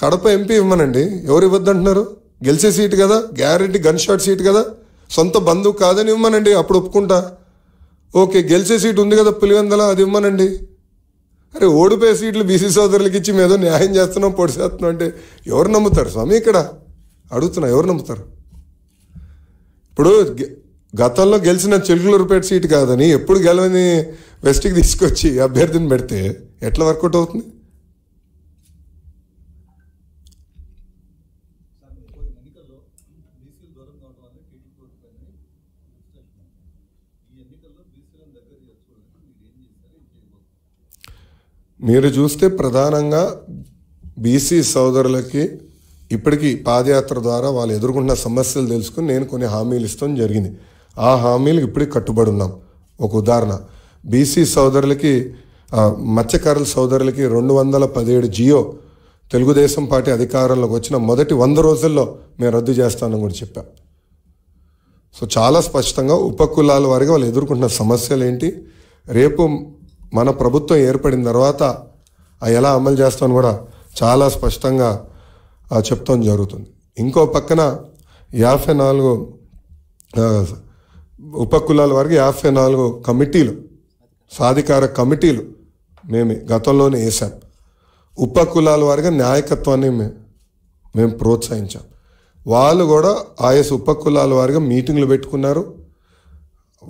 Kadapa MP ఇవ్వమనండి, ఎవరు ఇవ్వద్దంటున్నారు? గెలిచే seat కదా, గ్యారెంటీ గన్ షాట్ సీటు కదా, సొంత బంధువు కాదని ఇవ్వమనండి, అప్పుడు ఒప్పుకుంటా. ఓకే, గెలిచే సీటు ఉంది కదా పులివెందల, అది ఇవ్వమనండి. అరే ఓడిపోయే సీట్లు బీసీ సోదరులకి ఇచ్చి మేదో న్యాయం చేస్తున్నాం, పొడి చేస్తున్నాం అంటే ఎవరు నమ్ముతారు స్వామి? ఇక్కడ అడుగుతున్నా, ఎవరు నమ్ముతారు? ఇప్పుడు గతంలో గెలిచిన చిలుకలూరుపేట సీటు కాదని ఎప్పుడు గెలవని వెస్ట్కి తీసుకొచ్చి అభ్యర్థిని పెడితే ఎట్లా వర్కౌట్ అవుతుంది? మీరు చూస్తే ప్రధానంగా బీసీ సోదరులకి ఇప్పటికీ పాదయాత్ర ద్వారా వాళ్ళు ఎదుర్కొంటున్న సమస్యలు తెలుసుకుని నేను కొన్ని హామీలు ఇస్తాం జరిగింది. ఆ హామీలు ఇప్పటికి కట్టుబడి ఉన్నాం. ఒక ఉదాహరణ, బీసీ సోదరులకి మత్స్యకారుల సోదరులకి 217 జియో తెలుగుదేశం పార్టీ అధికారంలోకి వచ్చిన మొదటి 100 రోజుల్లో మేము రద్దు చేస్తామని కూడా చెప్పాం. సో చాలా స్పష్టంగా ఉపకులాల వారిగా వాళ్ళు ఎదుర్కొంటున్న సమస్యలు ఏంటి, రేపు మన ప్రభుత్వం ఏర్పడిన తర్వాత ఎలా అమలు చేస్తామని కూడా చాలా స్పష్టంగా చెప్తాం జరుగుతుంది. ఇంకో పక్కన 54 ఉపకులాల వారికి 54 కమిటీలు, సాధికార కమిటీలు మేము గతంలోనే వేసాం. ఉపకులాల వారిగా నాయకత్వాన్ని మేము ప్రోత్సహించాం. వాళ్ళు కూడా ఆయా ఉపకులాల వారిగా మీటింగ్లు పెట్టుకున్నారు,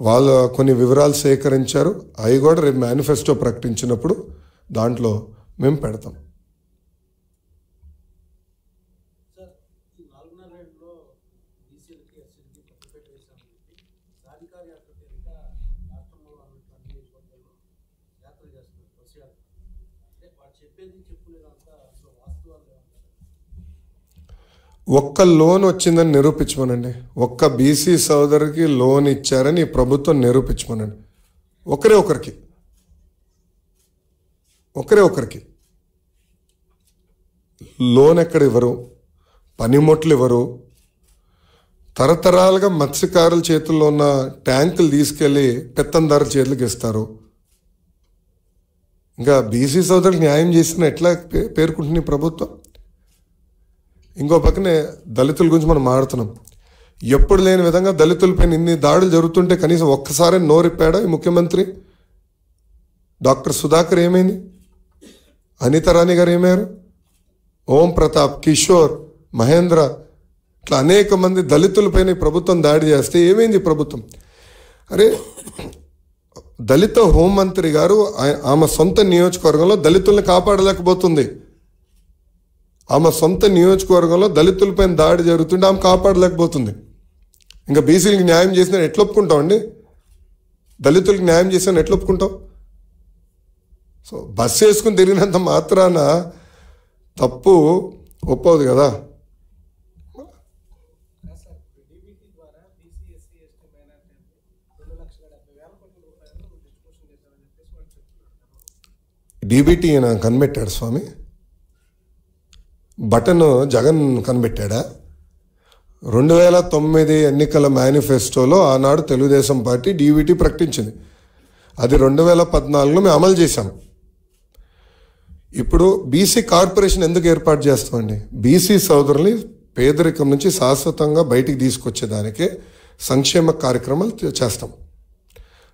వాళ్ళు కొన్ని వివరాలు సేకరించారు. అవి కూడా రేపు మేనిఫెస్టో ప్రకటించినప్పుడు దాంట్లో మేము పెడతాం. ఒక్క లోన్ వచ్చిందని నిరూపించమనండి, ఒక్క బీసీ సోదరికి లోన్ ఇచ్చారని ప్రభుత్వం నిరూపించమనండి. ఒకరే ఒకరికి లోన్ ఎక్కడ ఇవ్వరు, పనిముట్లు ఇవ్వరు, తరతరాలుగా మత్స్యకారుల చేతుల్లో ఉన్న ట్యాంకులు తీసుకెళ్ళి పెత్తందారుల చేతులకు ఇస్తారు. ఇంకా బీసీ సోదరులకు న్యాయం చేసిన ఎట్లా పేర్కొంటుంది ప్రభుత్వం? ఇంకో పక్కనే దళితుల గురించి మనం మాట్లాడుతున్నాం. ఎప్పుడు లేని విధంగా దళితులపైన ఇన్ని దాడులు జరుగుతుంటే కనీసం ఒక్కసారి నోరిప్పాడా ఈ ముఖ్యమంత్రి? డాక్టర్ సుధాకర్ ఏమైంది? అనితారాణి గారు ఏమయ్యారు? ఓం ప్రతాప్, కిషోర్, మహేంద్ర, ఇట్లా అనేక మంది దళితులపైన ప్రభుత్వం దాడి చేస్తే ఏమైంది ప్రభుత్వం? అరే దళిత హోంమంత్రి గారు ఆమె సొంత నియోజకవర్గంలో దళితుల్ని కాపాడలేకపోతుంది. ఆమె సొంత నియోజకవర్గంలో దళితులపైన దాడి జరుగుతుంటే ఆమె కాపాడలేకపోతుంది. ఇంకా బీసీలకు న్యాయం చేసిన ఎట్లా ఒప్పుకుంటాం అండి? దళితులకు న్యాయం చేసిన ఎట్లా ఒప్పుకుంటాం? సో బస్సు వేసుకుని తిరిగినంత మాత్రాన తప్పు ఒప్పదు కదా. డీబీటీ కనిపెట్టాడు స్వామి, బటన్ జగన్ కనిపెట్టాడా? 2009 ఎన్నికల మేనిఫెస్టోలో ఆనాడు తెలుగుదేశం పార్టీ డీబీటీ ప్రకటించింది. అది 2014లో మేము అమలు చేశాం. ఇప్పుడు బీసీ కార్పొరేషన్ ఎందుకు ఏర్పాటు చేస్తామండి? బీసీ సోదరుల్ని పేదరికం నుంచి శాశ్వతంగా బయటికి తీసుకొచ్చేదానికే సంక్షేమ కార్యక్రమాలు చేస్తాం,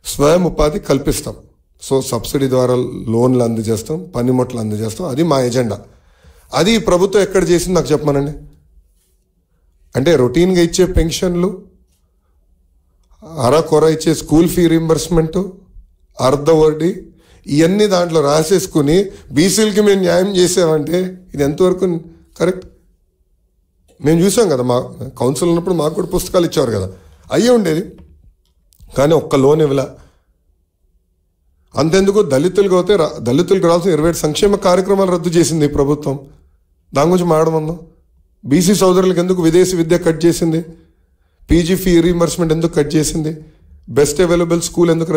స్వయం ఉపాధి కల్పిస్తాం. సో సబ్సిడీ ద్వారా లోన్లు అందజేస్తాం, పనిముట్లు అందజేస్తాం. అది మా ఎజెండా. అది ప్రభుత్వం ఎక్కడ చేసింది నాకు చెప్పమనండి. అంటే రొటీన్గా ఇచ్చే పెన్షన్లు, అరకొర ఇచ్చే స్కూల్ ఫీ రీంబర్స్మెంటు, అర్ధ వడ్డీ, ఇవన్నీ దాంట్లో రాసేసుకుని బీసీలకి మేము న్యాయం చేసామంటే ఇది ఎంతవరకు కరెక్ట్? మేము చూసాం కదా, మా కౌన్సిల్ ఉన్నప్పుడు మాకు కూడా పుస్తకాలు ఇచ్చేవారు కదా, అయ్యే ఉండేది. కానీ ఒక్క లోన్ ఇవ్వలా. అంతెందుకు దళితులకు పోతే దళితులకు రావాల్సిన 27 సంక్షేమ కార్యక్రమాలు రద్దు చేసింది ప్రభుత్వం. దాని గురించి మాట్లాడమందాం. బీసీ సోదరులకు ఎందుకు విదేశీ విద్య కట్ చేసింది? పీజీ ఫీ రీంబర్స్మెంట్ ఎందుకు కట్ చేసింది? బెస్ట్ అవైలబుల్ స్కూల్ ఎందుకు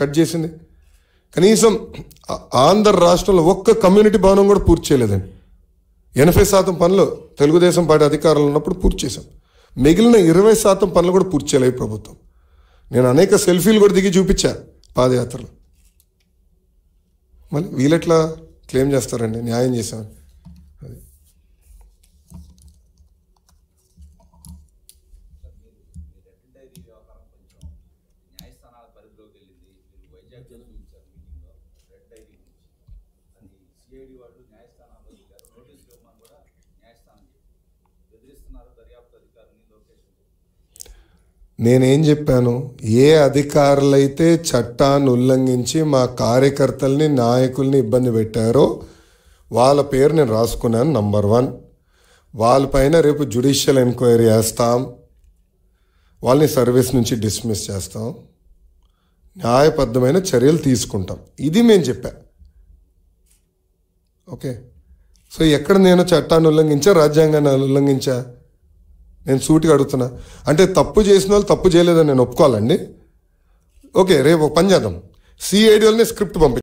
కట్ చేసింది? కనీసం ఆంధ్ర రాష్ట్రంలో ఒక్క కమ్యూనిటీ భవనం కూడా పూర్తి చేయలేదండి. 80% పనులు తెలుగుదేశం పార్టీ అధికారంలో ఉన్నప్పుడు పూర్తి చేశాం. మిగిలిన 20% పనులు కూడా పూర్తి చేయలేదు ప్రభుత్వం. నేను అనేక సెల్ఫీలు కూడా దిగి చూపించా పాదయాత్రలో. మళ్ళీ వీళ్ళెట్లా క్లెయిమ్ చేస్తారండి న్యాయం చేశామని? అది వ్యాఖ్యానం ఇచ్చారు మీటింగ్లో రెడ్ డైరీ గురించి. అది సిఐడి వాళ్ళు న్యాయస్థానాల్లో ఇచ్చారు. నోటీసులు ఇవ్వమని కూడా న్యాయస్థానం బెదిరిస్తున్నారు దర్యాప్తు అధికారులని లోకేష్. నేనేం చెప్పాను? ఏ అధికారులైతే చట్టాన్ని ఉల్లంఘించి మా కార్యకర్తల్ని నాయకుల్ని ఇబ్బంది పెట్టారో వాళ్ళ పేరు నేను రాసుకున్నాను. నంబర్ 1, వాళ్ళపైన రేపు జ్యుడిషియల్ ఎంక్వైరీ చేస్తాం, వాళ్ళని సర్వీస్ నుంచి డిస్మిస్ చేస్తాం, న్యాయబద్ధమైన చర్యలు తీసుకుంటాం. ఇది మేము చెప్పా. ఓకే, సో ఎక్కడ నేను చట్టాన్ని ఉల్లంఘించా, రాజ్యాంగాన్ని ఉల్లంఘించా? నేను సూటిగా అడుగుతున్నా. అంటే తప్పు చేసిన వాళ్ళు తప్పు చేయలేదని నేను ఒప్పుకోవాలండి. ఓకే, రేపు ఒక పని చేద్దాం, సిఐడి వాళ్ళని స్క్రిప్ట్ పంపించాం.